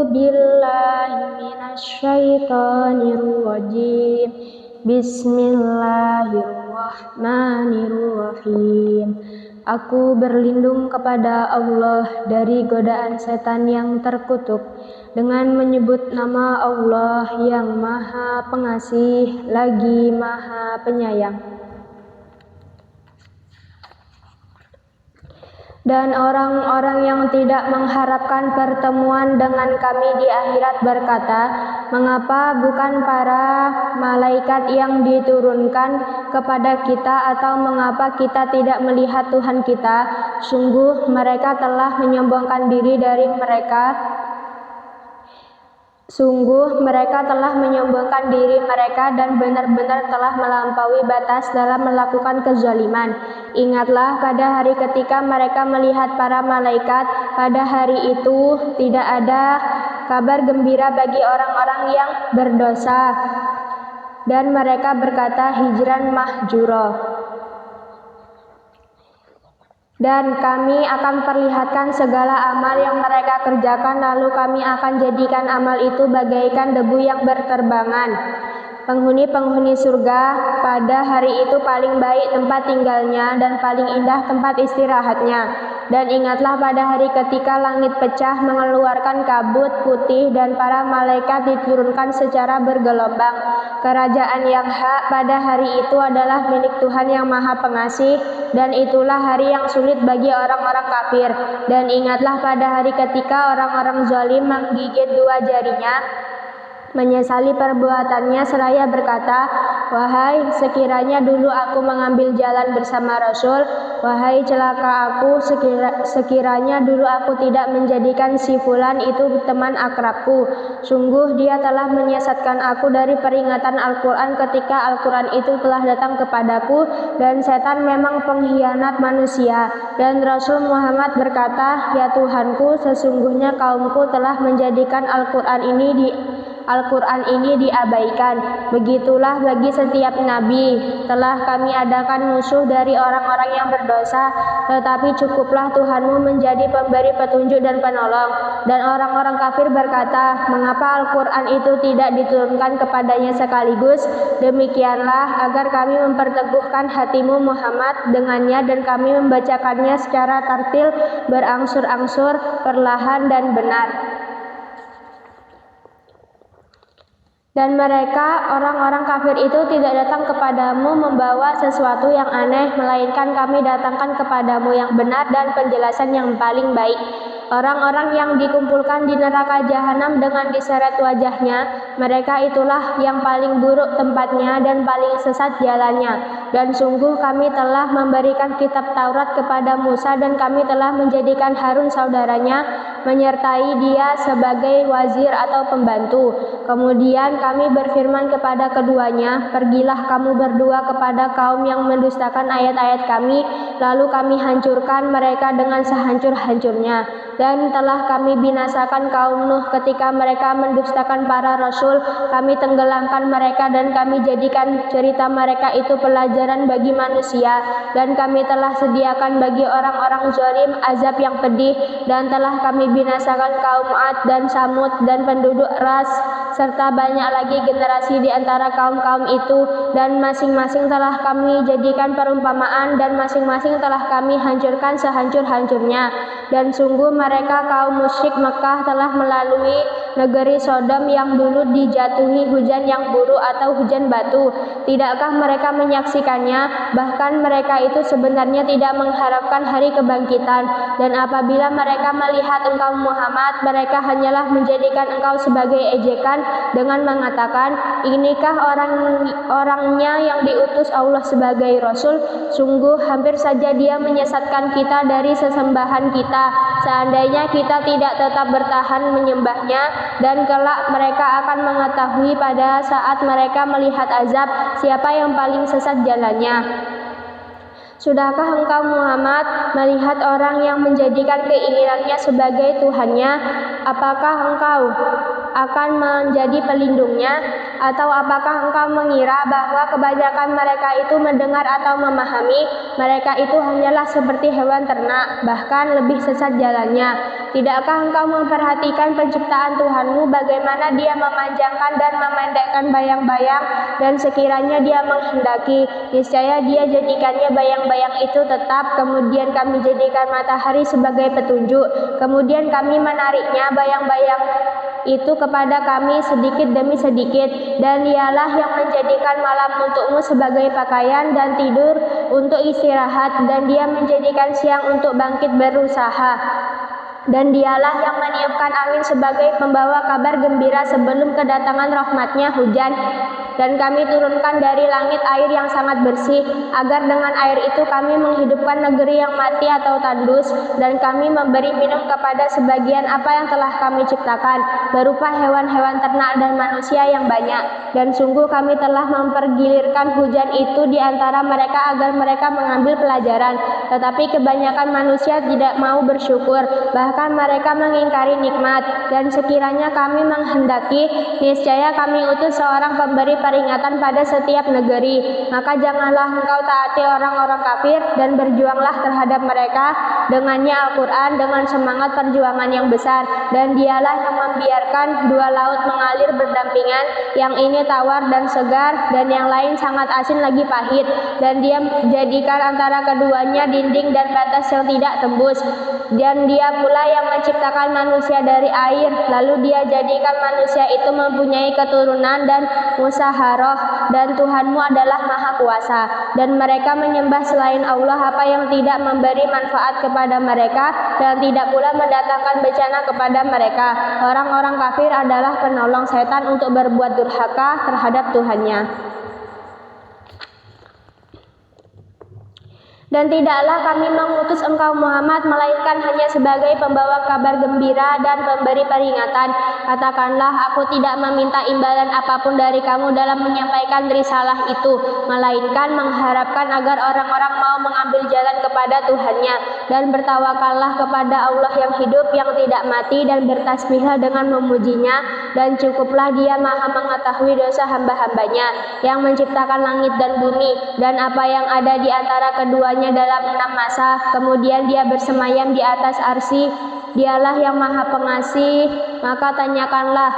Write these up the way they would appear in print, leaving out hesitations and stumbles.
billahi minasyaitonir rajim. Bismillahirrahmanirrahim. Aku berlindung kepada Allah dari godaan setan yang terkutuk dengan menyebut nama Allah yang Maha Pengasih lagi Maha Penyayang. Dan orang-orang yang tidak mengharapkan pertemuan dengan kami di akhirat berkata, mengapa bukan para malaikat yang diturunkan kepada kita, atau mengapa kita tidak melihat Tuhan kita? Sungguh mereka telah menyombongkan diri dari mereka. Sungguh mereka telah menyombongkan diri mereka dan benar-benar telah melampaui batas dalam melakukan kezaliman. Ingatlah pada hari ketika mereka melihat para malaikat. Pada hari itu tidak ada kabar gembira bagi orang-orang yang berdosa, dan mereka berkata hijran mahjura. Dan kami akan perlihatkan segala amal yang mereka kerjakan, lalu kami akan jadikan amal itu bagaikan debu yang berterbangan. Penghuni-penghuni surga pada hari itu paling baik tempat tinggalnya dan paling indah tempat istirahatnya. Dan ingatlah pada hari ketika langit pecah mengeluarkan kabut putih dan para malaikat diturunkan secara bergelombang. Kerajaan yang hak pada hari itu adalah milik Tuhan yang Maha Pengasih, dan itulah hari yang sulit bagi orang-orang kafir. Dan ingatlah pada hari ketika orang-orang zalim menggigit dua jarinya, menyesali perbuatannya seraya berkata, wahai sekiranya dulu aku mengambil jalan bersama Rasul, wahai celaka aku sekiranya dulu aku tidak menjadikan si fulan itu teman akrabku. Sungguh dia telah menyesatkan aku dari peringatan Al-Quran ketika Al-Quran itu telah datang kepadaku, dan setan memang pengkhianat manusia. Dan Rasul Muhammad berkata, ya Tuhanku, sesungguhnya kaumku telah menjadikan Al-Quran ini diabaikan. Begitulah bagi setiap nabi. Telah kami adakan musuh dari orang-orang yang berdosa, tetapi cukuplah Tuhanmu menjadi pemberi petunjuk dan penolong. Dan orang-orang kafir berkata, mengapa Al-Quran itu tidak diturunkan kepadanya sekaligus? Demikianlah agar kami memperteguhkan hatimu Muhammad dengannya, dan kami membacakannya secara tartil, berangsur-angsur, perlahan dan benar. Dan mereka, orang-orang kafir itu tidak datang kepadamu membawa sesuatu yang aneh, melainkan kami datangkan kepadamu yang benar dan penjelasan yang paling baik. Orang-orang yang dikumpulkan di neraka jahanam dengan diseret wajahnya, mereka itulah yang paling buruk tempatnya dan paling sesat jalannya. Dan sungguh kami telah memberikan kitab Taurat kepada Musa, dan kami telah menjadikan Harun saudaranya menyertai dia sebagai wazir atau pembantu. Kemudian kami berfirman kepada keduanya, pergilah kamu berdua kepada kaum yang mendustakan ayat-ayat kami, lalu kami hancurkan mereka dengan sehancur-hancurnya. Dan telah kami binasakan kaum Nuh ketika mereka mendustakan para rasul. Kami tenggelamkan mereka dan kami jadikan cerita mereka itu pelajaran bagi manusia. Dan kami telah sediakan bagi orang-orang zalim azab yang pedih. Dan telah kami binasakan kaum Ad dan Samud dan penduduk Ras, serta banyak lagi generasi di antara kaum-kaum itu. Dan masing-masing telah kami jadikan perumpamaan, dan masing-masing telah kami hancurkan sehancur-hancurnya. Dan sungguh mereka kaum musyrik Mekah telah melalui negeri Sodom yang dulu dijatuhi hujan yang buruk atau hujan batu. Tidakkah mereka menyaksikannya? Bahkan mereka itu sebenarnya tidak mengharapkan hari kebangkitan. Dan apabila mereka melihat engkau Muhammad, mereka hanyalah menjadikan engkau sebagai ejekan dengan mengatakan, inikah orangnya yang diutus Allah sebagai Rasul? Sungguh hampir saja dia menyesatkan kita dari sesembahan kita. Seandainya kita tidak tetap bertahan menyembahnya, dan kelak mereka akan mengetahui pada saat mereka melihat azab siapa yang paling sesat jalannya. Sudahkah engkau Muhammad melihat orang yang menjadikan keinginannya sebagai Tuhannya? Apakah engkau akan menjadi pelindungnya? Atau apakah engkau mengira bahwa kebanyakan mereka itu mendengar atau memahami? Mereka itu hanyalah seperti hewan ternak, bahkan lebih sesat jalannya. Tidakkah engkau memperhatikan penciptaan Tuhanmu, bagaimana Dia memanjangkan dan memendekkan bayang-bayang, dan sekiranya Dia menghendaki, niscaya Dia jadikannya bayang-bayang itu tetap. Kemudian kami jadikan matahari sebagai petunjuk, kemudian kami menariknya bayang-bayang itu kepada kami sedikit demi sedikit, dan Dialah yang menjadikan malam untukmu sebagai pakaian dan tidur untuk istirahat, dan Dia menjadikan siang untuk bangkit berusaha, dan Dialah yang meniupkan angin sebagai pembawa kabar gembira sebelum kedatangan rahmat-Nya hujan. Dan kami turunkan dari langit air yang sangat bersih, agar dengan air itu kami menghidupkan negeri yang mati atau tandus, dan kami memberi minum kepada sebagian apa yang telah kami ciptakan, berupa hewan-hewan ternak dan manusia yang banyak. Dan sungguh kami telah mempergilirkan hujan itu di antara mereka agar mereka mengambil pelajaran, tetapi kebanyakan manusia tidak mau bersyukur, bahkan mereka mengingkari nikmat. Dan sekiranya kami menghendaki, niscaya kami utus seorang pemberi peringatan pada setiap negeri. Maka janganlah engkau taati orang-orang kafir, dan berjuanglah terhadap mereka dengannya Al-Quran dengan semangat perjuangan yang besar. Dan Dialah yang membiarkan dua laut mengalir berdampingan, yang ini tawar dan segar, dan yang lain sangat asin lagi pahit. Dan Dia jadikan antara keduanya dinding dan batas yang tidak tembus. Dan Dia pula yang menciptakan manusia dari air, lalu Dia jadikan manusia itu mempunyai keturunan dan musaharoh, dan Tuhanmu adalah Maha Kuasa. Dan mereka menyembah selain Allah apa yang tidak memberi manfaat kepada mereka, dan tidak pula mendatangkan bencana kepada mereka. Orang-orang kafir adalah penolong setan untuk berbuat durhaka terhadap Tuhannya. Dan tidaklah kami mengutus engkau Muhammad melainkan hanya sebagai pembawa kabar gembira dan pemberi peringatan. Katakanlah, aku tidak meminta imbalan apapun dari kamu dalam menyampaikan risalah itu, melainkan mengharapkan agar orang-orang mau mengambil jalan kepada Tuhannya, dan bertawakallah kepada Allah yang hidup, yang tidak mati, dan bertasbihlah dengan memujinya. Dan cukuplah Dia Maha mengetahui dosa hamba-hambanya, yang menciptakan langit dan bumi, dan apa yang ada di antara keduanya dalam 6 masa. Kemudian Dia bersemayam di atas arsy. Dialah yang Maha Pengasih. Maka tanyakanlah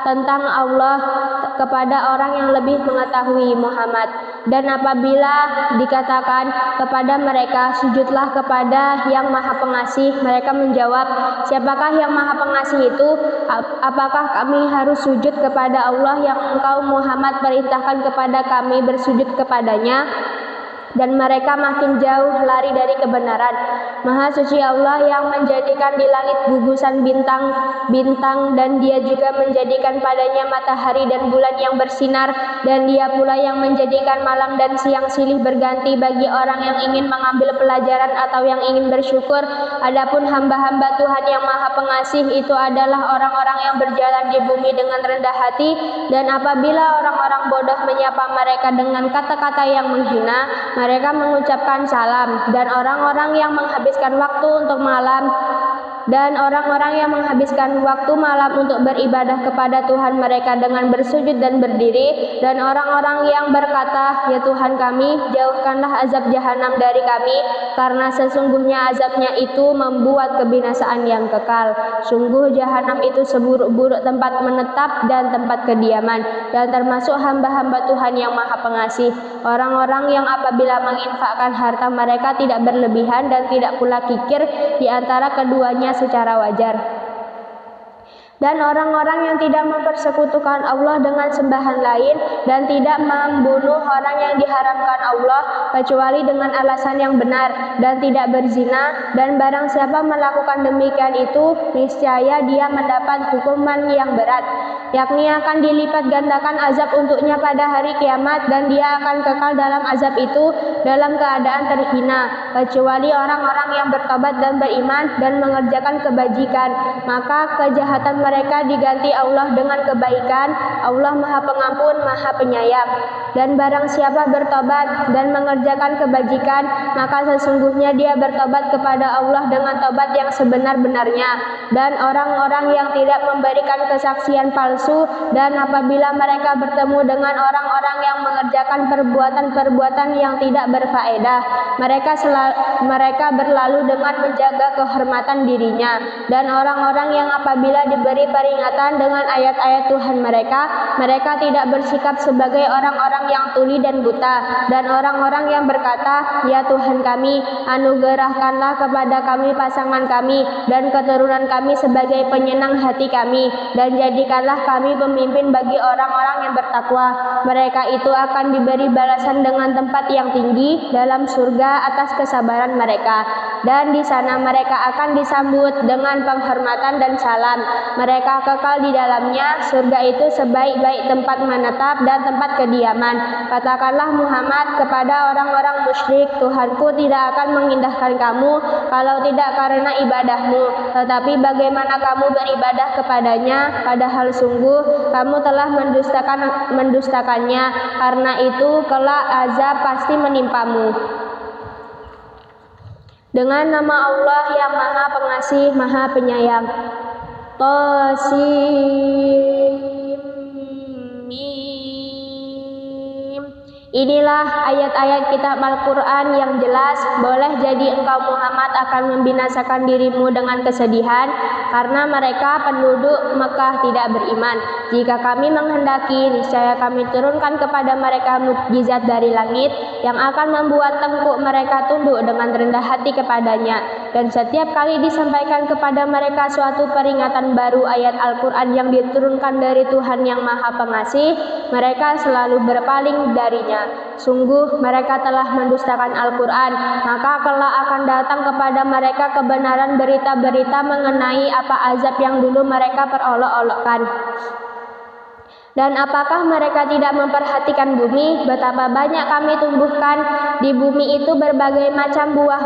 tentang Allah kepada orang yang lebih mengetahui, Muhammad. Dan apabila dikatakan kepada mereka, sujudlah kepada yang Maha Pengasih, mereka menjawab, siapakah yang Maha Pengasih itu? Apakah kami harus sujud kepada Allah yang engkau Muhammad perintahkan kepada kami bersujud kepadanya? Dan mereka makin jauh lari dari kebenaran. Maha suci Allah yang menjadikan di langit gugusan bintang-bintang, dan Dia juga menjadikan padanya matahari dan bulan yang bersinar, dan Dia pula yang menjadikan malam dan siang silih berganti bagi orang yang ingin mengambil pelajaran atau yang ingin bersyukur. Adapun hamba-hamba Tuhan yang Maha Pengasih itu adalah orang-orang yang berjalan di bumi dengan rendah hati, dan apabila orang-orang bodoh menyapa mereka dengan kata-kata yang menghina, mereka mengucapkan salam. Dan orang-orang yang menghabiskan waktu untuk malam untuk beribadah kepada Tuhan mereka dengan bersujud dan berdiri. Dan orang-orang yang berkata, ya Tuhan kami, jauhkanlah azab jahanam dari kami, karena sesungguhnya azabnya itu membuat kebinasaan yang kekal. Sungguh jahanam itu seburuk-buruk tempat menetap dan tempat kediaman. Dan termasuk hamba-hamba Tuhan yang Maha Pengasih, orang-orang yang apabila menginfakkan harta mereka tidak berlebihan dan tidak pula kikir di antara keduanya secara wajar. Dan orang-orang yang tidak mempersekutukan Allah dengan sembahan lain, dan tidak membunuh orang yang diharamkan Allah kecuali dengan alasan yang benar, dan tidak berzina. Dan barang siapa melakukan demikian itu, niscaya dia mendapat hukuman yang berat, yakni akan dilipat gandakan azab untuknya pada hari kiamat, dan dia akan kekal dalam azab itu dalam keadaan terhina, kecuali orang-orang yang bertobat dan beriman dan mengerjakan kebajikan. Maka kejahatan mereka diganti Allah dengan kebaikan. Allah Maha Pengampun, Maha Penyayang. Dan barang siapa bertobat dan mengerjakan kebajikan, maka sesungguhnya dia bertobat kepada Allah dengan tobat yang sebenar-benarnya. Dan orang-orang yang tidak memberikan kesaksian palsu, dan apabila mereka bertemu dengan orang-orang yang mengerjakan perbuatan-perbuatan yang tidak berfaedah, mereka berlalu dengan menjaga kehormatan dirinya. Dan orang-orang yang apabila diberi peringatan dengan ayat-ayat Tuhan mereka tidak bersikap sebagai orang-orang yang tuli dan buta. Dan orang-orang yang berkata, "Ya Tuhan kami, anugerahkanlah kepada kami pasangan kami dan keturunan kami sebagai penyenang hati kami, dan jadikanlah kami pemimpin bagi orang-orang yang bertakwa. Mereka itu akan diberi balasan dengan tempat yang tinggi dalam surga atas kesabaran mereka, dan di sana mereka akan disambut dengan penghormatan dan salam. Mereka kekal di dalamnya. Surga itu sebaik-baik tempat menetap dan tempat kediaman. Katakanlah Muhammad kepada orang-orang musyrik, Tuhanku tidak akan mengindahkan kamu kalau tidak karena ibadahmu, tetapi bagaimana kamu beribadah kepadanya, padahal sungguh kamu telah mendustakannya. Karena itu kelak azab pasti menimpamu." Dengan nama Allah yang Maha Pengasih, Maha Penyayang. Tasim. Inilah ayat-ayat kitab Al-Quran yang jelas. Boleh jadi engkau Muhammad akan membinasakan dirimu dengan kesedihan karena mereka penduduk Mekah tidak beriman. Jika kami menghendaki, niscaya kami turunkan kepada mereka mukjizat dari langit yang akan membuat tengkuk mereka tunduk dengan rendah hati kepadanya. Dan setiap kali disampaikan kepada mereka suatu peringatan baru ayat Al-Quran yang diturunkan dari Tuhan yang Maha Pengasih, mereka selalu berpaling darinya. Sungguh mereka telah mendustakan Al-Quran, maka kelak akan datang kepada mereka kebenaran berita-berita mengenai apa azab yang dulu mereka perolok-olokkan. Dan apakah mereka tidak memperhatikan bumi? Betapa banyak kami tumbuhkan di bumi itu berbagai macam buah,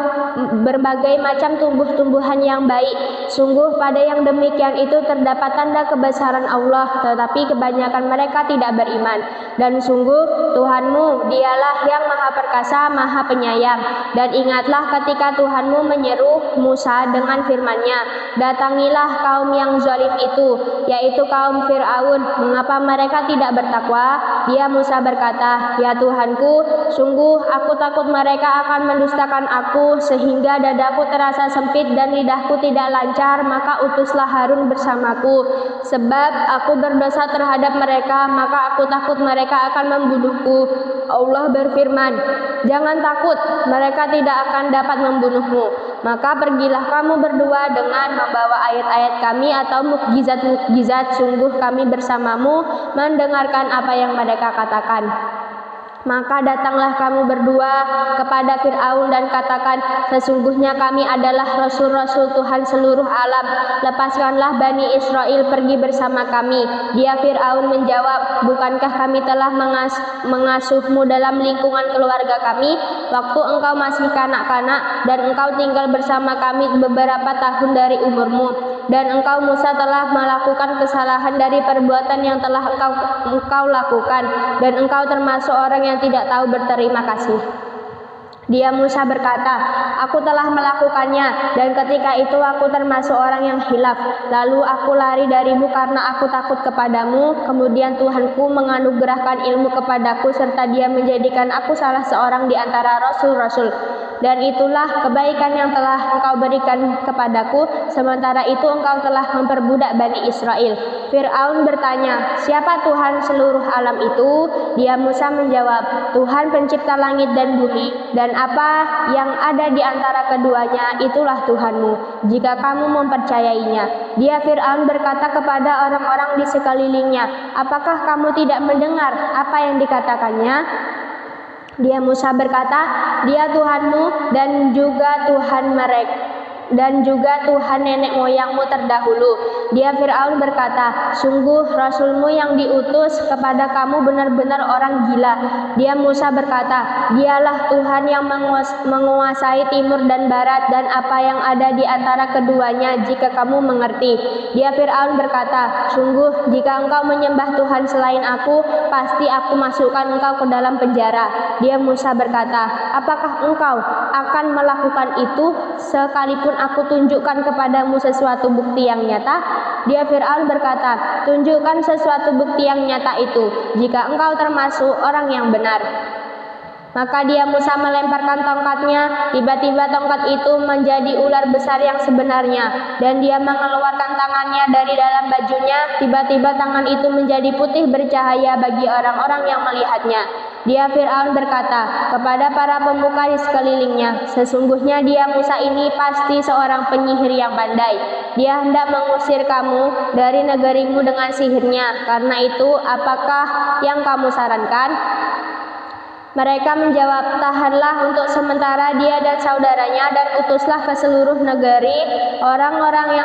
berbagai macam tumbuh-tumbuhan yang baik. Sungguh pada yang demikian itu terdapat tanda kebesaran Allah, tetapi kebanyakan mereka tidak beriman. Dan sungguh Tuhanmu, dialah yang Maha Perkasa, Maha Penyayang. Dan ingatlah ketika Tuhanmu menyeru Musa dengan firman-Nya, "Datangilah kaum yang zalim itu, yaitu kaum Fir'aun. Mengapa mereka tidak bertakwa?" Dia Musa berkata, "Ya Tuhanku, sungguh aku takut mereka akan mendustakan aku sehingga dadaku terasa sempit dan lidahku tidak lancar, maka utuslah Harun bersamaku. Sebab aku berdosa terhadap mereka, maka aku takut mereka akan membunuhku." Allah berfirman, "Jangan takut, mereka tidak akan dapat membunuhmu. Maka pergilah kamu berdua dengan membawa ayat-ayat kami atau mukjizat-mukjizat, sungguh kami bersamamu mendengarkan apa yang mereka katakan." Maka datanglah kamu berdua kepada Fir'aun dan katakan, "Sesungguhnya kami adalah rasul-rasul Tuhan seluruh alam. Lepaskanlah Bani Israel pergi bersama kami." Dia Fir'aun menjawab, "Bukankah kami telah mengasuhmu dalam lingkungan keluarga kami waktu engkau masih kanak-kanak, dan engkau tinggal bersama kami beberapa tahun dari umurmu. Dan engkau Musa telah melakukan kesalahan dari perbuatan yang telah engkau lakukan, dan engkau termasuk orang yang tidak tahu berterima kasih." Dia Musa berkata, "Aku telah melakukannya, dan ketika itu aku termasuk orang yang hilaf. Lalu aku lari darimu karena aku takut kepadamu. Kemudian Tuhanku menganugerahkan ilmu kepadaku, serta Dia menjadikan aku salah seorang di antara rasul-rasul. Dan itulah kebaikan yang telah engkau berikan kepadaku. Sementara itu engkau telah memperbudak Bani Israel." Fir'aun bertanya, "Siapa Tuhan seluruh alam itu?" Dia Musa menjawab, "Tuhan pencipta langit dan bumi, dan apa yang ada di antara keduanya, itulah Tuhanmu, jika kamu mempercayainya." Dia Fir'aun berkata kepada orang-orang di sekelilingnya, "Apakah kamu tidak mendengar apa yang dikatakannya?" Dia Musa berkata, "Dia Tuhanmu dan juga Tuhan mereka, dan juga Tuhan nenek moyangmu terdahulu. Dia Fir'aun berkata, sungguh Rasulmu yang diutus kepada kamu benar-benar orang gila. Dia Musa berkata, dialah Tuhan yang menguasai timur dan barat dan apa yang ada di antara keduanya jika kamu mengerti. Dia Fir'aun berkata, sungguh jika engkau menyembah Tuhan selain aku, pasti aku masukkan engkau ke dalam penjara. Dia Musa berkata, apakah engkau akan melakukan itu sekalipun aku tunjukkan kepadamu sesuatu bukti yang nyata? Dia Fir'aun berkata, tunjukkan sesuatu bukti yang nyata itu, jika engkau termasuk orang yang benar. Maka dia Musa melemparkan tongkatnya, tiba-tiba tongkat itu menjadi ular besar yang sebenarnya, dan dia mengeluarkan tangannya dari dalam bajunya, tiba-tiba tangan itu menjadi putih bercahaya bagi orang-orang yang melihatnya. Dia Fir'aun berkata kepada para pemuka di sekelilingnya, sesungguhnya dia Musa ini pasti seorang penyihir yang pandai. Dia hendak mengusir kamu dari negerimu dengan sihirnya. Karena itu, apakah yang kamu sarankan? Mereka menjawab, tahanlah untuk sementara dia dan saudaranya dan utuslah ke seluruh negeri orang-orang yang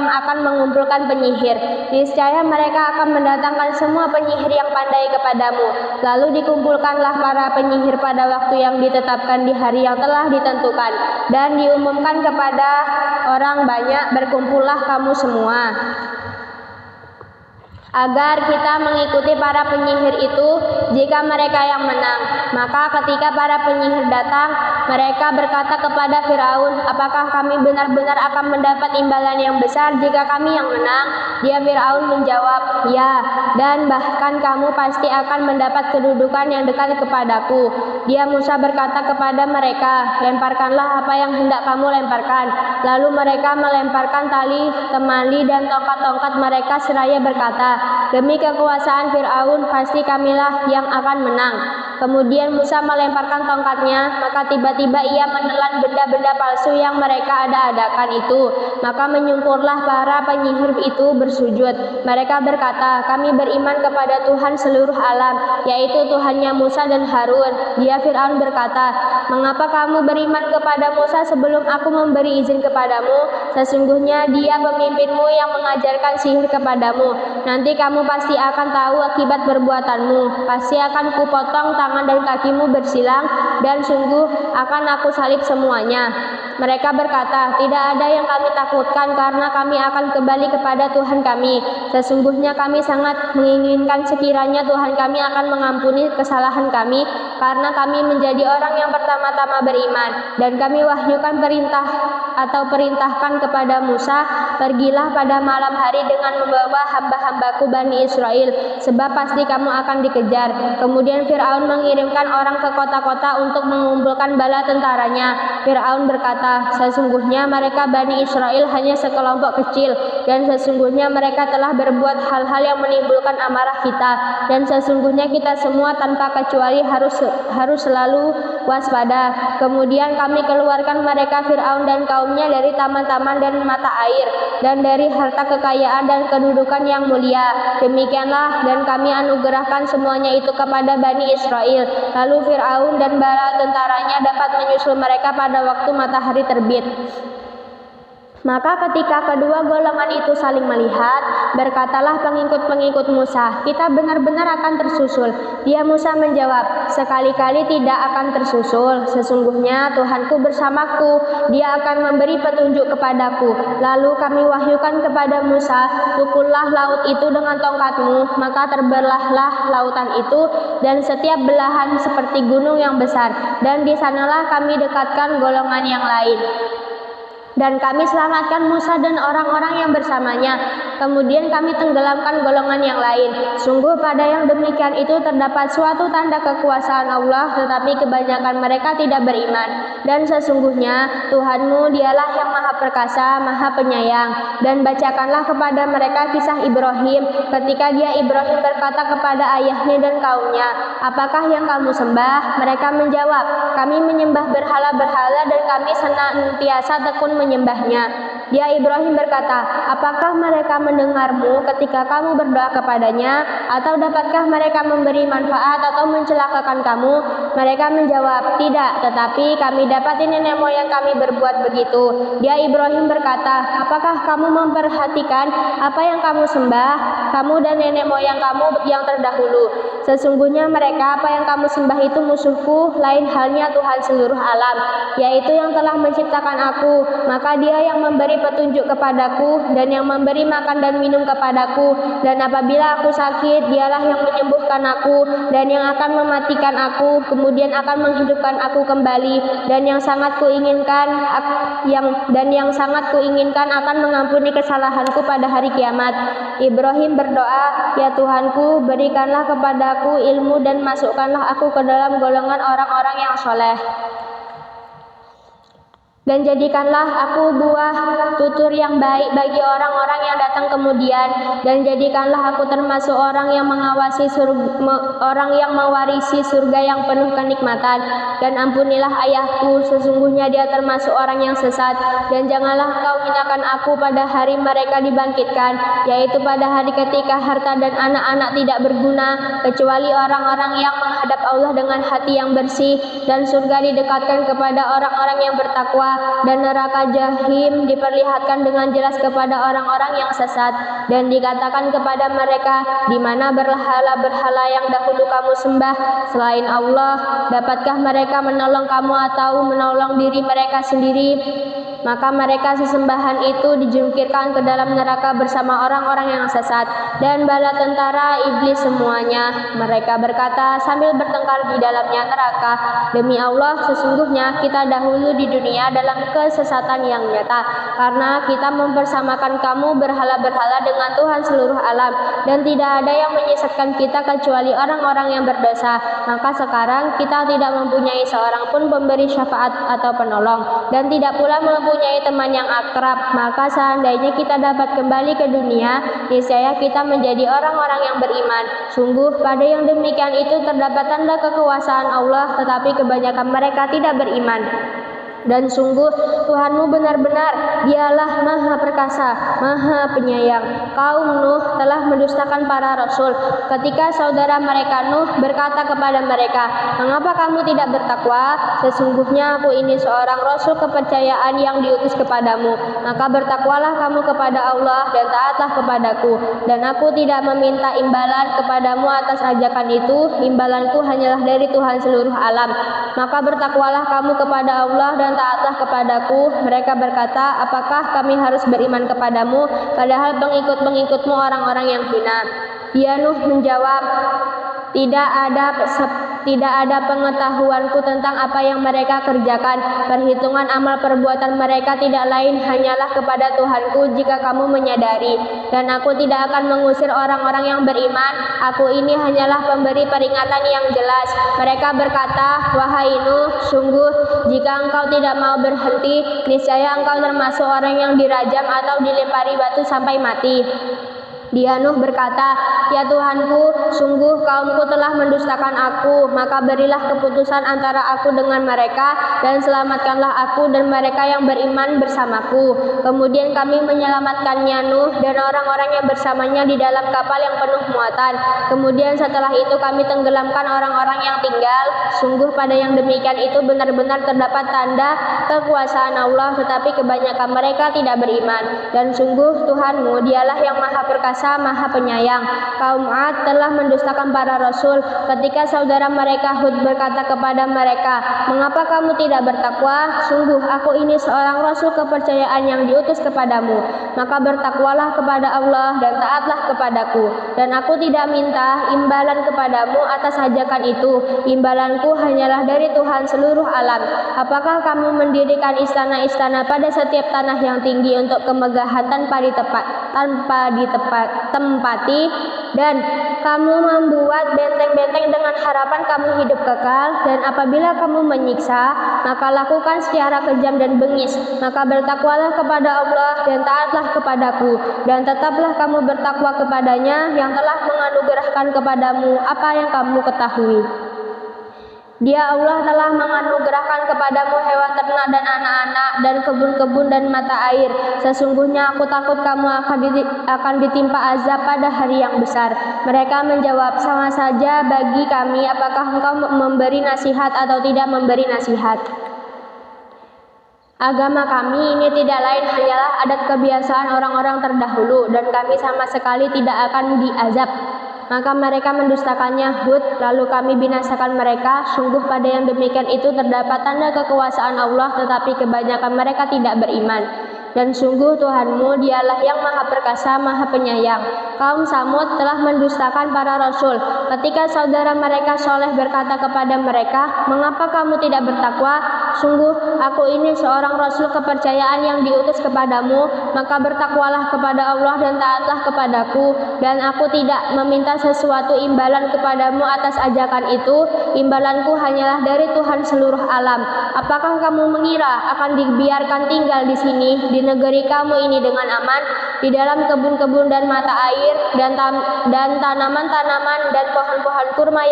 akan mengumpulkan penyihir. Niscaya mereka akan mendatangkan semua penyihir yang pandai kepadamu. Lalu dikumpulkanlah para penyihir pada waktu yang ditetapkan di hari yang telah ditentukan, dan diumumkan kepada orang banyak, berkumpullah kamu semua agar kita mengikuti para penyihir itu jika mereka yang menang. Maka ketika para penyihir datang, mereka berkata kepada Firaun, apakah kami benar-benar akan mendapat imbalan yang besar jika kami yang menang? Dia Firaun menjawab, ya, dan bahkan kamu pasti akan mendapat kedudukan yang dekat kepadaku. Dia Musa berkata kepada mereka, lemparkanlah apa yang hendak kamu lemparkan. Lalu mereka melemparkan tali, temali, dan tongkat-tongkat mereka seraya berkata, demi kekuasaan Fir'aun, pasti kamilah yang akan menang. Kemudian Musa melemparkan tongkatnya, maka tiba-tiba ia menelan benda-benda palsu yang mereka ada-adakan itu. Maka menyungkurlah para penyihir itu bersujud. Mereka berkata, kami beriman kepada Tuhan seluruh alam, yaitu Tuhannya Musa dan Harun. Dia Fir'aun berkata, mengapa kamu beriman kepada Musa sebelum aku memberi izin kepadamu? Sesungguhnya dia pemimpinmu yang mengajarkan sihir kepadamu. Nanti kamu pasti akan tahu akibat perbuatanmu. Pasti akan kupotong tangan dan kakimu bersilang, dan sungguh akan aku salib semuanya. Mereka berkata, tidak ada yang kami takutkan karena kami akan kembali kepada Tuhan kami. Sesungguhnya kami sangat menginginkan sekiranya Tuhan kami akan mengampuni kesalahan kami, karena kami menjadi orang yang pertama-tama beriman. Dan kami wahyukan perintahkan kepada Musa, pergilah pada malam hari dengan membawa hamba-hambaku Bani Israel, sebab pasti kamu akan dikejar. Kemudian Fir'aun mengirimkan orang ke kota-kota untuk mengumpulkan bala tentaranya. Fir'aun berkata, sesungguhnya mereka Bani Israel hanya sekelompok kecil, dan sesungguhnya mereka telah berbuat hal-hal yang menimbulkan amarah kita, dan sesungguhnya kita semua tanpa kecuali harus selalu waspada. Kemudian kami keluarkan mereka Fir'aun dan kaumnya dari taman-taman dan mata air, dan dari harta kekayaan dan kedudukan yang mulia. Demikianlah, dan kami anugerahkan semuanya itu kepada Bani Israel. Lalu Fir'aun dan bala tentaranya dapat menyusul mereka pada waktu matahari terbit. Maka ketika kedua golongan itu saling melihat, berkatalah pengikut-pengikut Musa, kita benar-benar akan tersusul. Dia Musa menjawab, sekali-kali tidak akan tersusul. Sesungguhnya Tuhanku bersamaku, dia akan memberi petunjuk kepadaku. Lalu kami wahyukan kepada Musa, pukullah laut itu dengan tongkatmu, maka terbelahlah lautan itu, dan setiap belahan seperti gunung yang besar. Dan di sanalah kami dekatkan golongan yang lain. Dan kami selamatkan Musa dan orang-orang yang bersamanya. Kemudian kami tenggelamkan golongan yang lain. Sungguh pada yang demikian itu terdapat suatu tanda kekuasaan Allah, tetapi kebanyakan mereka tidak beriman. Dan sesungguhnya Tuhanmu dialah yang maha perkasa, maha penyayang. Dan bacakanlah kepada mereka kisah Ibrahim, ketika dia Ibrahim berkata kepada ayahnya dan kaumnya, apakah yang kamu sembah? Mereka menjawab, kami menyembah berhala-berhala dan kami senantiasa tekun menyembahnya. Dia Ibrahim berkata, apakah mereka mendengarmu ketika kamu berdoa kepadanya? Atau dapatkah mereka memberi manfaat atau mencelakakan kamu? Mereka menjawab, "Tidak, tetapi kami dapati nenek moyang kami berbuat begitu." Dia Ibrahim berkata, "Apakah kamu memperhatikan apa yang kamu sembah, kamu dan nenek moyang kamu yang terdahulu? Sesungguhnya mereka apa yang kamu sembah itu musuhku, lain halnya Tuhan seluruh alam, yaitu yang telah menciptakan aku. Maka Dia yang memberi petunjuk kepadaku dan yang memberi makan dan minum kepadaku, dan apabila aku sakit, Dialah yang menyembuhkan aku dan yang akan mematikan aku, kemudian akan menghidupkan aku kembali, dan yang sangat kuinginkan akan mengampuni kesalahanku pada hari kiamat." Ibrahim berdoa, "Ya Tuhanku, berikanlah kepadaku ilmu dan masukkanlah aku ke dalam golongan orang-orang yang soleh. Dan jadikanlah aku buah tutur yang baik bagi orang-orang yang datang kemudian, dan jadikanlah aku termasuk orang yang mewarisi surga yang penuh kenikmatan. Dan ampunilah ayahku, sesungguhnya dia termasuk orang yang sesat. Dan janganlah engkau hinakan aku pada hari mereka dibangkitkan, yaitu pada hari ketika harta dan anak-anak tidak berguna, kecuali orang-orang yang menghadap Allah dengan hati yang bersih, dan surga didekatkan kepada orang-orang yang bertakwa, dan neraka jahim diperlihatkan dengan jelas kepada orang-orang yang sesat. Dan dikatakan kepada mereka, di mana berhala-berhala yang dahulu kamu sembah selain Allah? Dapatkah mereka menolong kamu atau menolong diri mereka sendiri? Maka mereka sesembahan itu dijungkirkan ke dalam neraka bersama orang-orang yang sesat dan bala tentara iblis semuanya. Mereka berkata sambil bertengkar di dalamnya neraka, "Demi Allah, sesungguhnya kita dahulu di dunia dalam kesesatan yang nyata, karena kita mempersamakan kamu berhala-berhala dengan Tuhan seluruh alam, dan tidak ada yang menyesatkan kita kecuali orang-orang yang berdosa. Maka sekarang kita tidak mempunyai seorang pun pemberi syafaat atau penolong, dan tidak pula mempunyai teman yang akrab. Maka seandainya kita dapat kembali ke dunia, niscaya kita menjadi orang-orang yang beriman. Sungguh pada yang demikian itu terdapat tanda kekuasaan Allah, tetapi kebanyakan mereka tidak beriman. Dan sungguh Tuhanmu benar-benar Dialah Maha Perkasa, Maha Penyayang. Kaum Nuh telah mendustakan para rasul ketika saudara mereka Nuh berkata kepada mereka, "Mengapa kamu tidak bertakwa? Sesungguhnya aku ini seorang rasul kepercayaan yang diutus kepadamu. Maka bertakwalah kamu kepada Allah dan taatlah kepadaku. Dan aku tidak meminta imbalan kepadamu atas ajakan itu. Imbalanku hanyalah dari Tuhan seluruh alam. Maka bertakwalah kamu kepada Allah dan taatlah kepadaku." Mereka berkata, "Apakah kami harus beriman kepadamu, padahal pengikut-pengikutmu orang-orang yang hina?" Dia Nuh menjawab, Tidak ada pengetahuanku tentang apa yang mereka kerjakan. Perhitungan amal perbuatan mereka tidak lain hanyalah kepada Tuhanku jika kamu menyadari. Dan aku tidak akan mengusir orang-orang yang beriman. Aku ini hanyalah pemberi peringatan yang jelas." Mereka berkata, "Wahai Nuh, sungguh jika engkau tidak mau berhenti, niscaya engkau termasuk orang yang dirajam atau dilempari batu sampai mati." Dia Nuh berkata, "Ya Tuhanku, sungguh kaumku telah mendustakan aku, maka berilah keputusan antara aku dengan mereka, dan selamatkanlah aku dan mereka yang beriman bersamaku." Kemudian kami menyelamatkannya Nuh dan orang-orang yang bersamanya di dalam kapal yang penuh muatan. Kemudian setelah itu kami tenggelamkan orang-orang yang tinggal. Sungguh pada yang demikian itu benar-benar terdapat tanda kekuasaan Allah, tetapi kebanyakan mereka tidak beriman. Dan sungguh Tuhanmu Dialah yang Maha Perkasa, Maha Penyayang. Kaum Ad telah mendustakan para rasul ketika saudara mereka Hud berkata kepada mereka, "Mengapa kamu tidak bertakwa? Sungguh aku ini seorang rasul kepercayaan yang diutus kepadamu. Maka bertakwalah kepada Allah dan taatlah kepadaku. Dan aku tidak minta imbalan kepadamu atas ajakan itu. Imbalanku hanyalah dari Tuhan seluruh alam. Apakah kamu mendirikan istana-istana pada setiap tanah yang tinggi untuk kemegahan tanpa ditempati, dan kamu membuat benteng-benteng dengan harapan kamu hidup kekal, dan apabila kamu menyiksa, maka lakukan secara kejam dan bengis. Maka bertakwalah kepada Allah dan taatlah kepadaku, dan tetaplah kamu bertakwa kepadanya yang telah menganugerahkan kepadamu apa yang kamu ketahui." Dia Allah telah menganugerahkan kepadamu hewan ternak dan anak-anak dan kebun-kebun dan mata air. Sesungguhnya aku takut kamu akan ditimpa azab pada hari yang besar. Mereka menjawab, sama saja bagi kami apakah engkau memberi nasihat atau tidak memberi nasihat. Agama kami ini tidak lain hanyalah adat kebiasaan orang-orang terdahulu dan kami sama sekali tidak akan diazab. Maka mereka mendustakannya. Hud, lalu kami binasakan mereka. Sungguh pada yang demikian itu terdapat tanda kekuasaan Allah, tetapi kebanyakan mereka tidak beriman. Dan sungguh Tuhanmu dialah yang maha perkasa, maha penyayang. Kaum Samud telah mendustakan para rasul. Ketika saudara mereka Soleh berkata kepada mereka, mengapa kamu tidak bertakwa? Sungguh aku ini seorang rasul kepercayaan yang diutus kepadamu, maka bertakwalah kepada Allah dan taatlah kepadaku, dan aku tidak meminta sesuatu imbalan kepadamu atas ajakan itu. Imbalanku hanyalah dari Tuhan seluruh alam. Apakah kamu mengira akan dibiarkan tinggal di sini, di negeri kamu ini dengan aman, di dalam kebun-kebun dan mata air dan tanaman-tanaman dan pohon-pohon kurma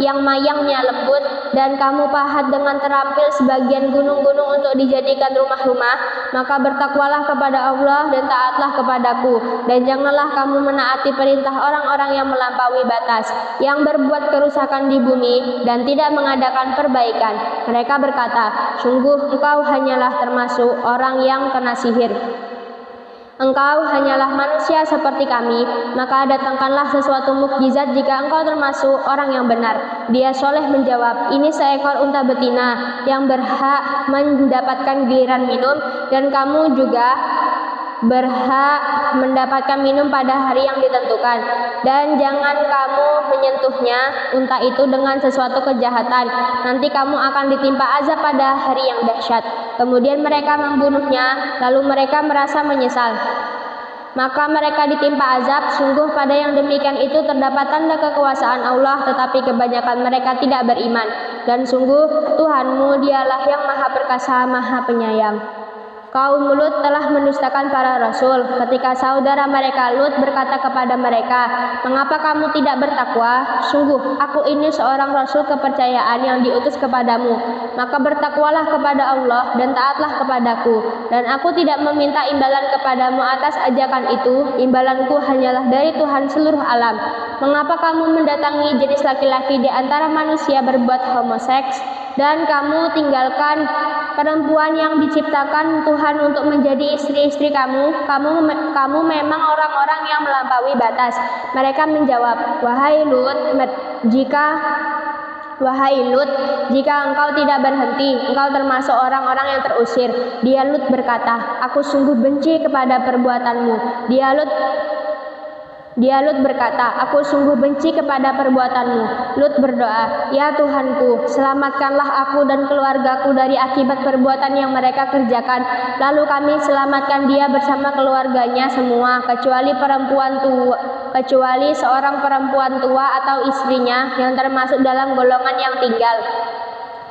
yang mayangnya lembut, dan kamu pahat dengan terampil sebagian gunung-gunung untuk dijadikan rumah-rumah? Maka bertakwalah kepada Allah dan taatlah kepadaku, dan janganlah kamu menaati perintah orang-orang yang melampaui batas, yang berbuat kerusakan di bumi dan tidak mengadakan perbaikan. Mereka berkata, sungguh engkau hanyalah termasuk orang yang kena sihir. Engkau hanyalah manusia seperti kami, maka datangkanlah sesuatu mukjizat jika engkau termasuk orang yang benar. Dia Soleh menjawab, ini seekor unta betina yang berhak mendapatkan giliran minum, dan kamu juga berhak mendapatkan minum pada hari yang ditentukan. Dan jangan kamu menyentuhnya, unta itu, dengan sesuatu kejahatan. Nanti kamu akan ditimpa azab pada hari yang dahsyat. Kemudian mereka membunuhnya, lalu mereka merasa menyesal. Maka mereka ditimpa azab. Sungguh pada yang demikian itu terdapat tanda kekuasaan Allah, tetapi kebanyakan mereka tidak beriman. Dan sungguh Tuhanmu dialah yang maha perkasa, maha penyayang. Kaum Lut telah mendustakan para rasul. Ketika saudara mereka Lut berkata kepada mereka, mengapa kamu tidak bertakwa? Sungguh aku ini seorang rasul kepercayaan yang diutus kepadamu, maka bertakwalah kepada Allah dan taatlah kepadaku, dan aku tidak meminta imbalan kepadamu atas ajakan itu. Imbalanku hanyalah dari Tuhan seluruh alam. Mengapa kamu mendatangi jenis laki-laki di antara manusia berbuat homoseks, dan kamu tinggalkan perempuan yang diciptakan Tuhan untuk menjadi istri-istri kamu? Kamu memang orang-orang yang melampaui batas. Mereka menjawab, Wahai Lut, jika engkau tidak berhenti, engkau termasuk orang-orang yang terusir. Dia Lut berkata, aku sungguh benci kepada perbuatanmu. Dia Lut berkata, aku sungguh benci kepada perbuatanmu. Lut berdoa, ya Tuhanku, selamatkanlah aku dan keluargaku dari akibat perbuatan yang mereka kerjakan. Lalu kami selamatkan dia bersama keluarganya semua, kecuali seorang perempuan tua atau istrinya yang termasuk dalam golongan yang tinggal.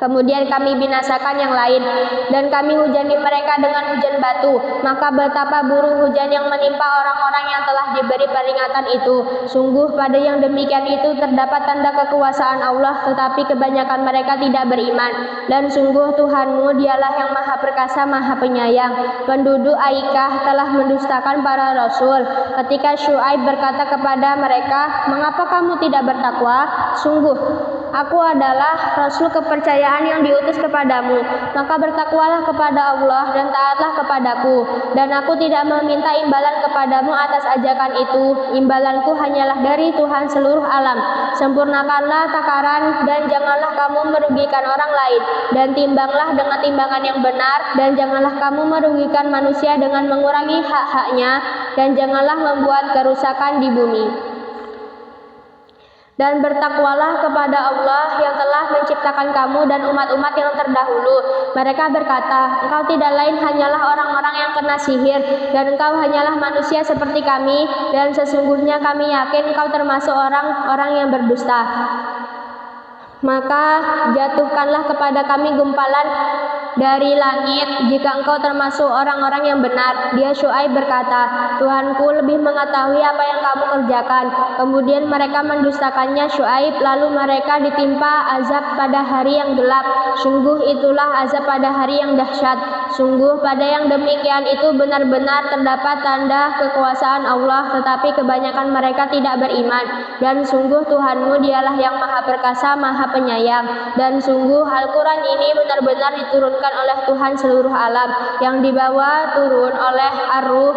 Kemudian kami binasakan yang lain, dan kami hujani mereka dengan hujan batu. Maka betapa buruk hujan yang menimpa orang-orang yang telah diberi peringatan itu. Sungguh pada yang demikian itu terdapat tanda kekuasaan Allah, tetapi kebanyakan mereka tidak beriman. Dan sungguh Tuhanmu dialah yang maha perkasa, maha penyayang. Penduduk Aikah telah mendustakan para rasul. Ketika Syuaib berkata kepada mereka, mengapa kamu tidak bertakwa? Sungguh aku adalah rasul kepercayaan yang diutus kepadamu, maka bertakwalah kepada Allah dan taatlah kepadaku, dan aku tidak meminta imbalan kepadamu atas ajakan itu. Imbalanku hanyalah dari Tuhan seluruh alam. Sempurnakanlah takaran dan janganlah kamu merugikan orang lain, dan timbanglah dengan timbangan yang benar, dan janganlah kamu merugikan manusia dengan mengurangi hak-haknya, dan janganlah membuat kerusakan di bumi. Dan bertakwalah kepada Allah yang telah menciptakan kamu dan umat-umat yang terdahulu. Mereka berkata, engkau tidak lain hanyalah orang-orang yang kena sihir, dan engkau hanyalah manusia seperti kami, dan sesungguhnya kami yakin engkau termasuk orang-orang yang berdusta. Maka jatuhkanlah kepada kami gumpalan dari langit jika engkau termasuk orang-orang yang benar. Dia Syuaib berkata, Tuhanku lebih mengetahui apa yang kamu kerjakan. Kemudian mereka mendustakannya Syuaib, lalu mereka ditimpa azab pada hari yang gelap. Sungguh itulah azab pada hari yang dahsyat. Sungguh pada yang demikian itu benar-benar terdapat tanda kekuasaan Allah, tetapi kebanyakan mereka tidak beriman. Dan sungguh Tuhanmu dialah yang maha perkasa, maha penyayang. Dan sungguh Al-Quran ini benar-benar diturunkan oleh Tuhan seluruh alam, yang dibawa turun oleh Ar-Ruh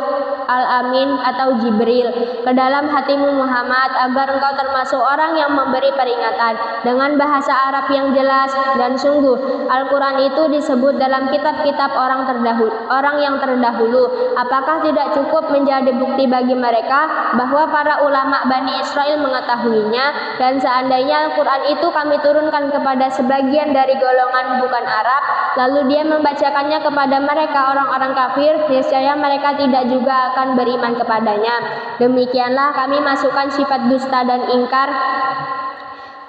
Al-Amin atau Jibril ke dalam hatimu Muhammad, agar engkau termasuk orang yang memberi peringatan dengan bahasa Arab yang jelas. Dan sungguh Al-Quran itu disebut dalam kitab-kitab orang yang terdahulu. Apakah tidak cukup menjadi bukti bagi mereka bahwa para ulama Bani Israel mengetahuinya? Dan seandainya Al-Quran itu kami turunkan kepada sebagian dari golongan bukan Arab, lalu dia membacakannya kepada mereka orang-orang kafir, niscaya mereka tidak juga akan beriman kepadanya. Demikianlah kami masukkan sifat dusta dan ingkar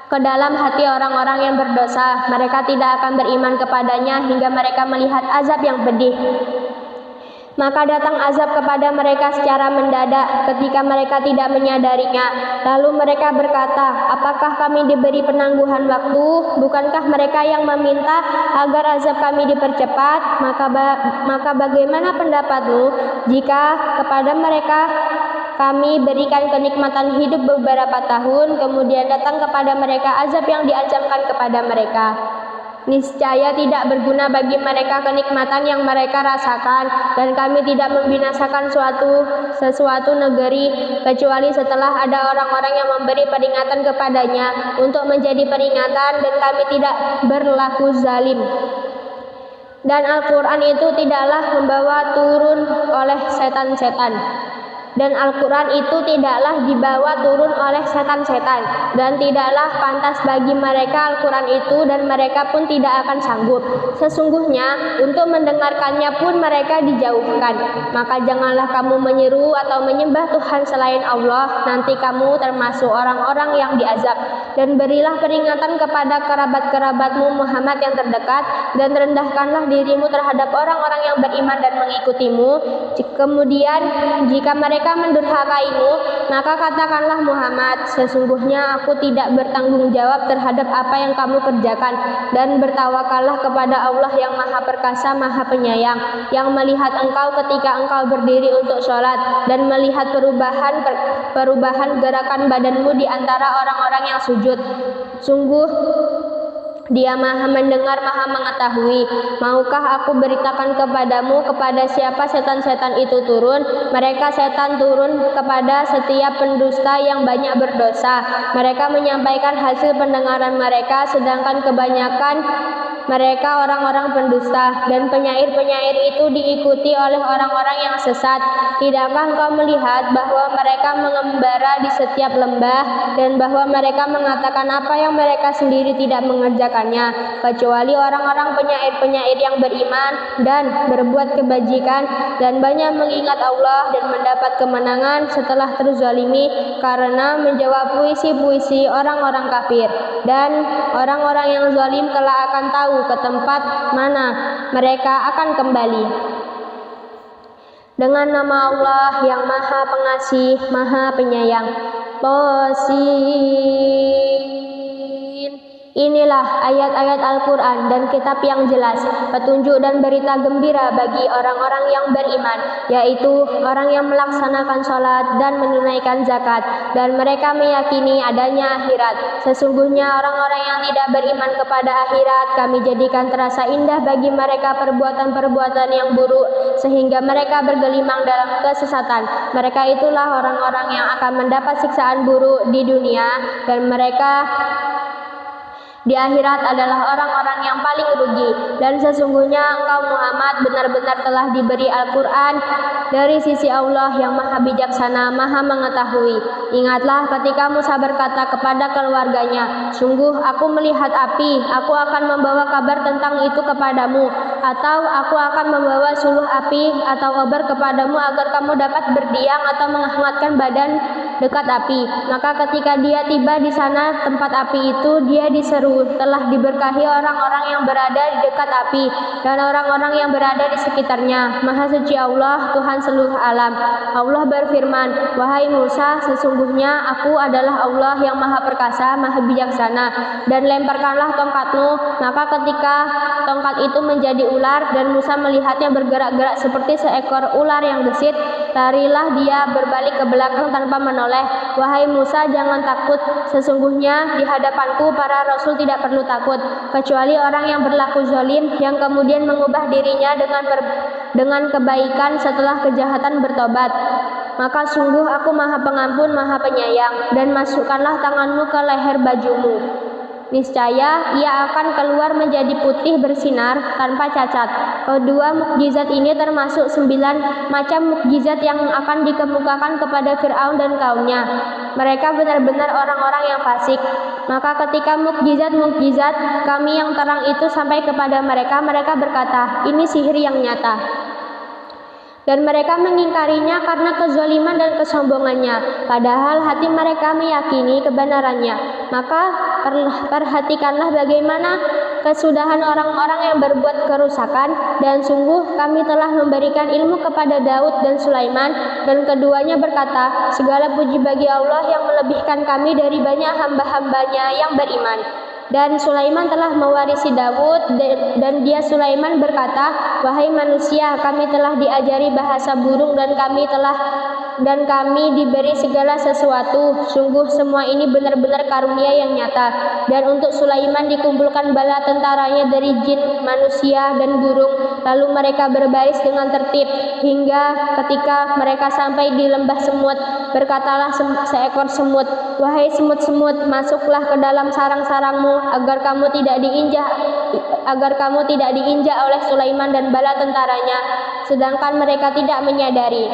ke dalam hati orang-orang yang berdosa. Mereka tidak akan beriman kepadanya hingga mereka melihat azab yang pedih. Maka datang azab kepada mereka secara mendadak ketika mereka tidak menyadarinya. Lalu mereka berkata, apakah kami diberi penangguhan waktu? Bukankah mereka yang meminta agar azab kami dipercepat? Maka bagaimana pendapatmu jika kepada mereka kami berikan kenikmatan hidup beberapa tahun, kemudian datang kepada mereka azab yang diancamkan kepada mereka? Niscaya tidak berguna bagi mereka kenikmatan yang mereka rasakan, dan kami tidak membinasakan sesuatu negeri kecuali setelah ada orang-orang yang memberi peringatan kepadanya untuk menjadi peringatan, dan kami tidak berlaku zalim. Dan Al-Quran itu tidaklah membawa turun oleh setan-setan. Dan Al-Quran itu tidaklah dibawa turun oleh setan-setan, dan tidaklah pantas bagi mereka Al-Quran itu, dan mereka pun tidak akan sanggup. Sesungguhnya untuk mendengarkannya pun mereka dijauhkan. Maka janganlah kamu menyeru atau menyembah Tuhan selain Allah, nanti kamu termasuk orang-orang yang diazab. Dan berilah peringatan kepada kerabat-kerabatmu Muhammad yang terdekat, dan rendahkanlah dirimu terhadap orang-orang yang beriman dan mengikutimu. Kemudian jika mereka mendurhakaimu, maka katakanlah Muhammad, sesungguhnya aku tidak bertanggung jawab terhadap apa yang kamu kerjakan, dan bertawakallah kepada Allah yang maha perkasa, maha penyayang, yang melihat engkau ketika engkau berdiri untuk sholat, dan melihat perubahan gerakan badanmu di antara orang-orang yang sujud. Sungguh Dia maha mendengar, maha mengetahui. Maukah aku beritakan kepadamu kepada siapa setan-setan itu turun? Mereka setan turun kepada setiap pendusta yang banyak berdosa. Mereka menyampaikan hasil pendengaran mereka, sedangkan kebanyakan mereka orang-orang pendusta, dan penyair-penyair itu diikuti oleh orang-orang yang sesat. Tidakkah engkau melihat bahwa mereka mengembara di setiap lembah, dan bahwa mereka mengatakan apa yang mereka sendiri tidak mengerjakannya, kecuali orang-orang penyair-penyair yang beriman dan berbuat kebajikan dan banyak mengingat Allah dan mendapat kemenangan setelah terzalimi karena menjawab puisi-puisi orang-orang kafir. Dan orang-orang yang zalim kelak akan tahu ke tempat mana mereka akan kembali. Dengan nama Allah yang Maha Pengasih, Maha Penyayang. Qasim. Inilah ayat-ayat Al-Quran dan kitab yang jelas, petunjuk dan berita gembira bagi orang-orang yang beriman, yaitu orang yang melaksanakan sholat dan menunaikan zakat, dan mereka meyakini adanya akhirat. Sesungguhnya orang-orang yang tidak beriman kepada akhirat, kami jadikan terasa indah bagi mereka perbuatan-perbuatan yang buruk, sehingga mereka bergelimang dalam kesesatan. Mereka itulah orang-orang yang akan mendapat siksaan buruk di dunia, dan mereka di akhirat adalah orang-orang yang paling rugi. Dan sesungguhnya engkau Muhammad benar-benar telah diberi Al-Quran dari sisi Allah yang maha bijaksana, maha mengetahui. Ingatlah ketika Musa berkata kepada keluarganya, sungguh aku melihat api, aku akan membawa kabar tentang itu kepadamu, atau aku akan membawa suluh api atau obor kepadamu agar kamu dapat berdiam atau menghangatkan badan dekat api. Maka ketika dia tiba di sana tempat api itu, dia diseru, telah diberkahi orang-orang yang berada di dekat api dan orang-orang yang berada di sekitarnya. Maha suci Allah, Tuhan seluruh alam. Allah berfirman, wahai Musa, sesungguhnya aku adalah Allah yang maha perkasa, maha bijaksana. Dan lemparkanlah tongkatmu. Maka ketika tongkat itu menjadi ular dan Musa melihatnya bergerak-gerak seperti seekor ular yang gesit, larilah dia berbalik ke belakang tanpa menoleh. Wahai Musa, jangan takut, sesungguhnya di hadapanku para rasul tidak perlu takut, kecuali orang yang berlaku zalim, yang kemudian mengubah dirinya dengan kebaikan setelah kejahatan bertobat. Maka sungguh aku maha pengampun, maha penyayang. Dan masukkanlah tanganmu ke leher bajumu. Niscaya ia akan keluar menjadi putih bersinar tanpa cacat. Kedua mukjizat ini termasuk 9 macam mukjizat yang akan dikemukakan kepada Fir'aun dan kaumnya. Mereka benar-benar orang-orang yang fasik. Maka ketika mukjizat kami yang terang itu sampai kepada mereka, mereka berkata, ini sihir yang nyata. Dan mereka mengingkarinya karena kezaliman dan kesombongannya, padahal hati mereka meyakini kebenarannya. Maka perhatikanlah bagaimana kesudahan orang-orang yang berbuat kerusakan. Dan sungguh kami telah memberikan ilmu kepada Daud dan Sulaiman, dan keduanya berkata, segala puji bagi Allah yang melebihkan kami dari banyak hamba-hambanya yang beriman. Dan Sulaiman telah mewarisi Daud, dan dia Sulaiman berkata, wahai manusia, kami telah diajari bahasa burung dan kami diberi segala sesuatu. Sungguh semua ini benar-benar karunia yang nyata. Dan untuk Sulaiman dikumpulkan bala tentaranya dari jin, manusia, dan burung. Lalu mereka berbaris dengan tertib hingga ketika mereka sampai di lembah semut, berkatalah seekor semut, wahai semut-semut, masuklah ke dalam sarang-sarangmu agar kamu tidak diinjak oleh Sulaiman dan bala tentaranya, sedangkan mereka tidak menyadari.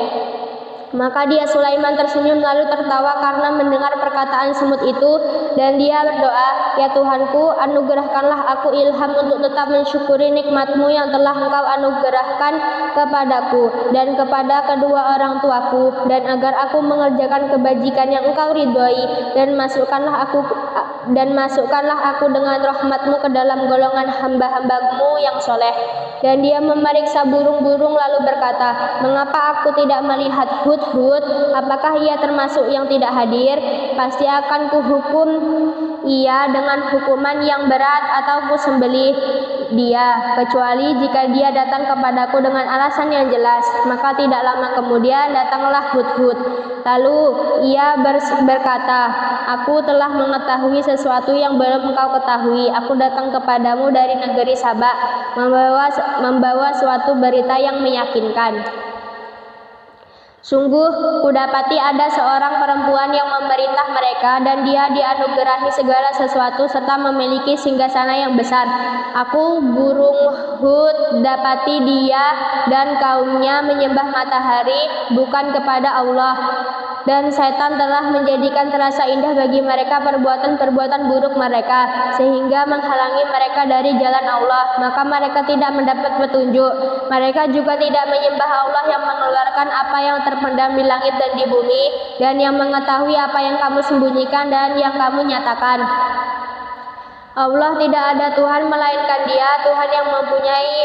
Maka dia Sulaiman tersenyum lalu tertawa karena mendengar perkataan semut itu, dan dia berdoa, ya Tuhanku, anugerahkanlah aku ilham untuk tetap mensyukuri nikmat-Mu yang telah Engkau anugerahkan kepadaku dan kepada kedua orang tuaku, dan agar aku mengerjakan kebajikan yang Engkau ridhoi, dan masukkanlah aku dengan rahmat-Mu ke dalam golongan hamba-hamba-Mu yang soleh. Dan dia memeriksa burung-burung lalu berkata, mengapa aku tidak melihat hud-hud? Apakah ia termasuk yang tidak hadir? Pasti akan kuhukum ia dengan hukuman yang berat atau kusembelih dia, kecuali jika dia datang kepadaku dengan alasan yang jelas. Maka tidak lama kemudian datanglah hud-hud. Lalu ia berkata, aku telah mengetahui sesuatu yang belum engkau ketahui. Aku datang kepadamu dari negeri Saba, membawa suatu berita yang meyakinkan. Sungguh, kudapati ada seorang perempuan yang memerintah mereka, dan dia dianugerahi segala sesuatu serta memiliki singgasana yang besar. Aku, burung Hud, dapati dia dan kaumnya menyembah matahari bukan kepada Allah. Dan setan telah menjadikan terasa indah bagi mereka perbuatan-perbuatan buruk mereka, sehingga menghalangi mereka dari jalan Allah. Maka mereka tidak mendapat petunjuk. Mereka juga tidak menyembah Allah yang mengeluarkan apa yang terpendam di langit dan di bumi, dan yang mengetahui apa yang kamu sembunyikan dan yang kamu nyatakan. Allah tidak ada Tuhan melainkan Dia, Tuhan yang mempunyai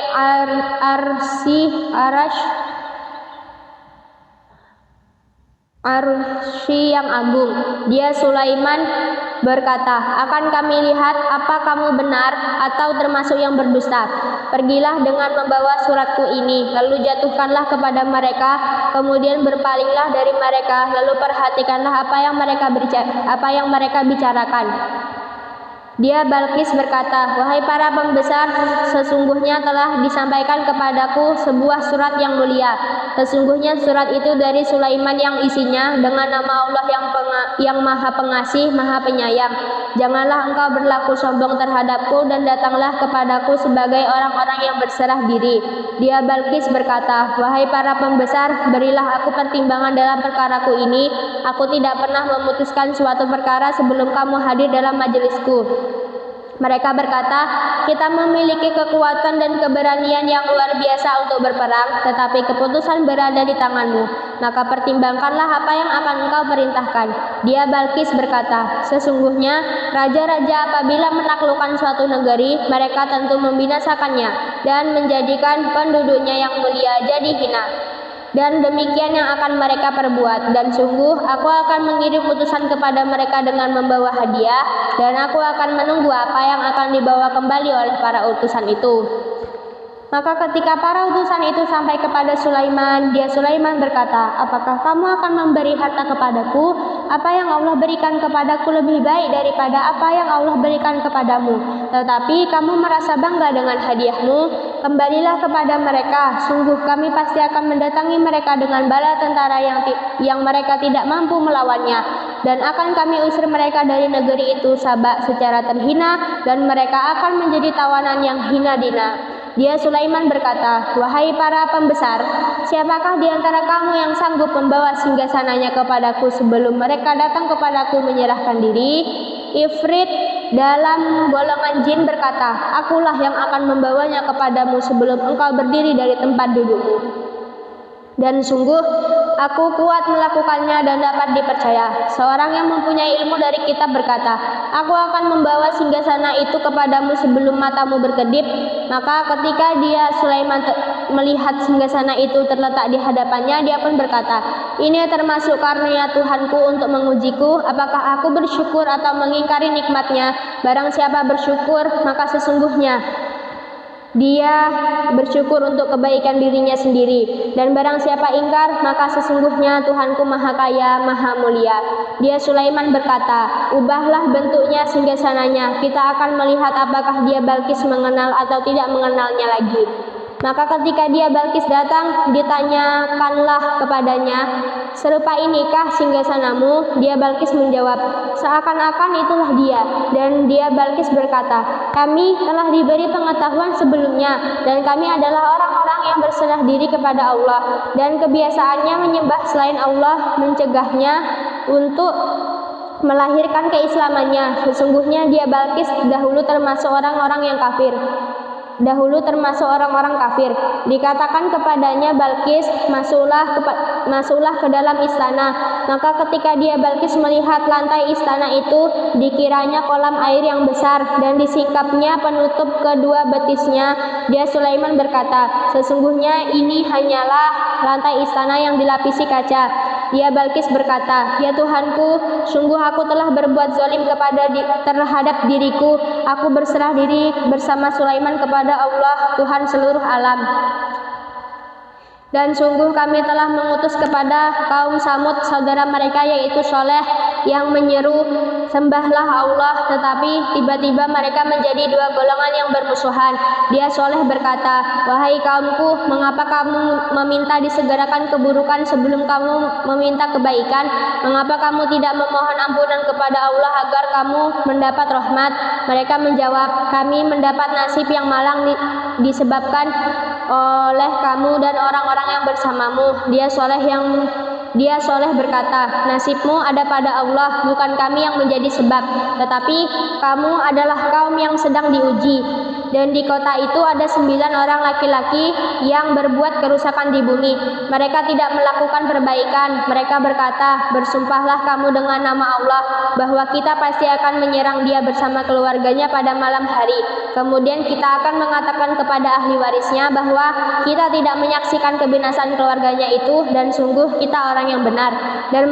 arsy yang agung. Dia Sulaiman berkata, akan kami lihat apa kamu benar atau termasuk yang berdusta. Pergilah dengan membawa suratku ini, lalu jatuhkanlah kepada mereka, kemudian berpalinglah dari mereka, lalu perhatikanlah apa yang mereka bicarakan. Dia Balqis berkata, wahai para pembesar, sesungguhnya telah disampaikan kepadaku sebuah surat yang mulia. Sesungguhnya surat itu dari Sulaiman yang isinya dengan nama Allah yang maha pengasih, maha penyayang. Janganlah engkau berlaku sombong terhadapku dan datanglah kepadaku sebagai orang-orang yang berserah diri. Dia Balqis berkata, wahai para pembesar, berilah aku pertimbangan dalam perkaraku ini. Aku tidak pernah memutuskan suatu perkara sebelum kamu hadir dalam majelisku. Mereka berkata, kita memiliki kekuatan dan keberanian yang luar biasa untuk berperang, tetapi keputusan berada di tanganmu. maka pertimbangkanlah apa yang akan engkau perintahkan. Dia Balkis berkata, sesungguhnya raja-raja apabila menaklukkan suatu negeri, mereka tentu membinasakannya dan menjadikan penduduknya yang mulia jadi hina. Dan demikian yang akan mereka perbuat. Dan sungguh aku akan mengirim utusan kepada mereka dengan membawa hadiah, dan aku akan menunggu apa yang akan dibawa kembali oleh para utusan itu. Maka ketika para utusan itu sampai kepada Sulaiman, Sulaiman berkata, apakah kamu akan memberi harta kepadaku? Apa yang Allah berikan kepadaku lebih baik daripada apa yang Allah berikan kepadamu. Tetapi kamu merasa bangga dengan hadiahmu. Kembalilah kepada mereka, sungguh kami pasti akan mendatangi mereka dengan bala tentara yang mereka tidak mampu melawannya. Dan akan kami usir mereka dari negeri itu Saba secara terhina, dan mereka akan menjadi tawanan yang hina dina. Dia Sulaiman berkata, wahai para pembesar, siapakah di antara kamu yang sanggup membawa singgasananya kepadaku sebelum mereka datang kepadaku menyerahkan diri? Ifrit dalam golongan jin berkata, akulah yang akan membawanya kepadamu sebelum engkau berdiri dari tempat dudukmu. Dan sungguh aku kuat melakukannya dan dapat dipercaya. Seorang yang mempunyai ilmu dari kitab berkata, aku akan membawa singgasana itu kepadamu sebelum matamu berkedip. Maka ketika dia Sulaiman melihat singgasana itu terletak di hadapannya, dia pun berkata, ini termasuk karunia Tuhanku untuk mengujiku, apakah aku bersyukur atau mengingkari nikmatnya. Barang siapa bersyukur, maka sesungguhnya dia bersyukur untuk kebaikan dirinya sendiri, dan barang siapa ingkar, maka sesungguhnya Tuhanku maha kaya, maha mulia. Dia Sulaiman berkata, ubahlah bentuknya singgasananya, kita akan melihat apakah dia Balkis mengenal atau tidak mengenalnya lagi. Maka ketika dia Balkis datang, ditanyakanlah kepadanya, serupa inikah singgasanamu? Dia Balkis menjawab, seakan-akan itulah dia. Dan dia Balkis berkata, kami telah diberi pengetahuan sebelumnya, dan kami adalah orang-orang yang berserah diri kepada Allah, dan kebiasaannya menyembah selain Allah mencegahnya untuk melahirkan keislamannya. Sesungguhnya dia Balkis dahulu termasuk orang-orang kafir. Dikatakan kepadanya, Balkis, masuklah ke dalam istana. Maka ketika dia Balkis melihat lantai istana itu, dikiranya kolam air yang besar, dan disingkapnya penutup kedua betisnya. Dia Sulaiman berkata, sesungguhnya ini hanyalah lantai istana yang dilapisi kaca. Dia Balkis berkata, ya Tuhanku, sungguh aku telah berbuat zalim terhadap diriku. Aku berserah diri bersama Sulaiman kepada Allah, Tuhan seluruh alam. Dan sungguh kami telah mengutus kepada kaum Samud saudara mereka yaitu Soleh, yang menyeru, sembahlah Allah, tetapi tiba-tiba mereka menjadi dua golongan yang bermusuhan. Dia Soleh berkata, wahai kaumku, mengapa kamu meminta disegerakan keburukan sebelum kamu meminta kebaikan? Mengapa kamu tidak memohon ampunan kepada Allah agar kamu mendapat rahmat? Mereka menjawab, kami mendapat nasib yang malang disebabkan oleh kamu dan orang-orang yang bersamamu. Dia Soleh berkata, nasibmu ada pada Allah, bukan kami yang menjadi sebab, tetapi kamu adalah kaum yang sedang diuji. Dan di kota itu ada 9 orang laki-laki yang berbuat kerusakan di bumi. Mereka tidak melakukan perbaikan. Mereka berkata, bersumpahlah kamu dengan nama Allah bahwa kita pasti akan menyerang dia bersama keluarganya pada malam hari. Kemudian kita akan mengatakan kepada ahli warisnya bahwa kita tidak menyaksikan kebinasan keluarganya itu, dan sungguh kita orang yang benar. Dan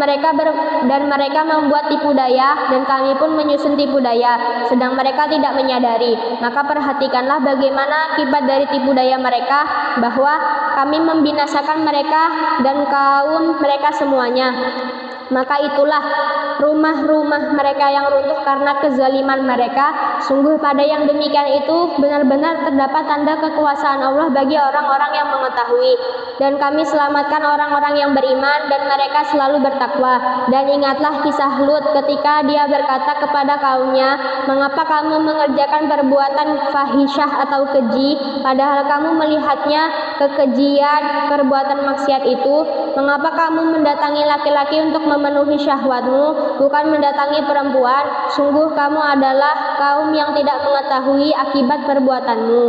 mereka membuat tipu daya, dan kami pun menyusun tipu daya, sedang mereka tidak menyadari. Maka perhatikanlah bagaimana akibat dari tipu daya mereka, bahwa kami membinasakan mereka dan kaum mereka semuanya. Maka itulah rumah-rumah mereka yang runtuh karena kezaliman mereka. Sungguh pada yang demikian itu benar-benar terdapat tanda kekuasaan Allah bagi orang-orang yang mengetahui. Dan kami selamatkan orang-orang yang beriman dan mereka selalu bertakwa. Dan ingatlah kisah Lut ketika dia berkata kepada kaumnya, mengapa kamu mengerjakan perbuatan fahisyah atau keji, padahal kamu melihatnya kekejian perbuatan maksiat itu? Mengapa kamu mendatangi laki-laki untuk memenuhi syahwatmu, bukan mendatangi perempuan? Sungguh kamu adalah kaum yang tidak mengetahui akibat perbuatanmu.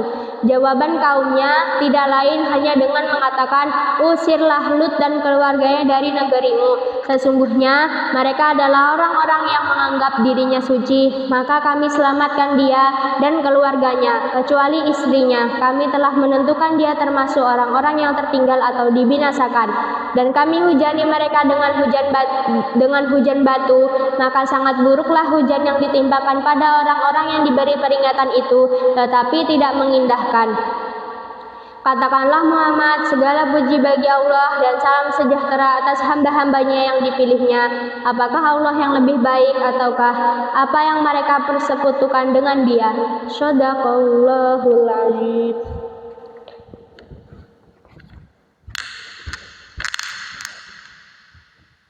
Jawaban kaumnya tidak lain hanya dengan mengatakan, usirlah Lut dan keluarganya dari negerimu. Sesungguhnya mereka adalah orang-orang yang menganggap dirinya suci. Maka kami selamatkan dia dan keluarganya, kecuali istrinya. Kami telah menentukan dia termasuk orang-orang yang tertinggal atau dibinasakan. Dan kami hujani mereka dengan hujan batu. Maka sangat buruklah hujan yang ditimpakan pada orang-orang yang diberi peringatan itu, tetapi tidak mengindahkan. Katakanlah Muhammad, segala puji bagi Allah dan salam sejahtera atas hamba-hambanya yang dipilihnya. Apakah Allah yang lebih baik ataukah apa yang mereka persekutukan dengan dia? Shadaqallahul Azim.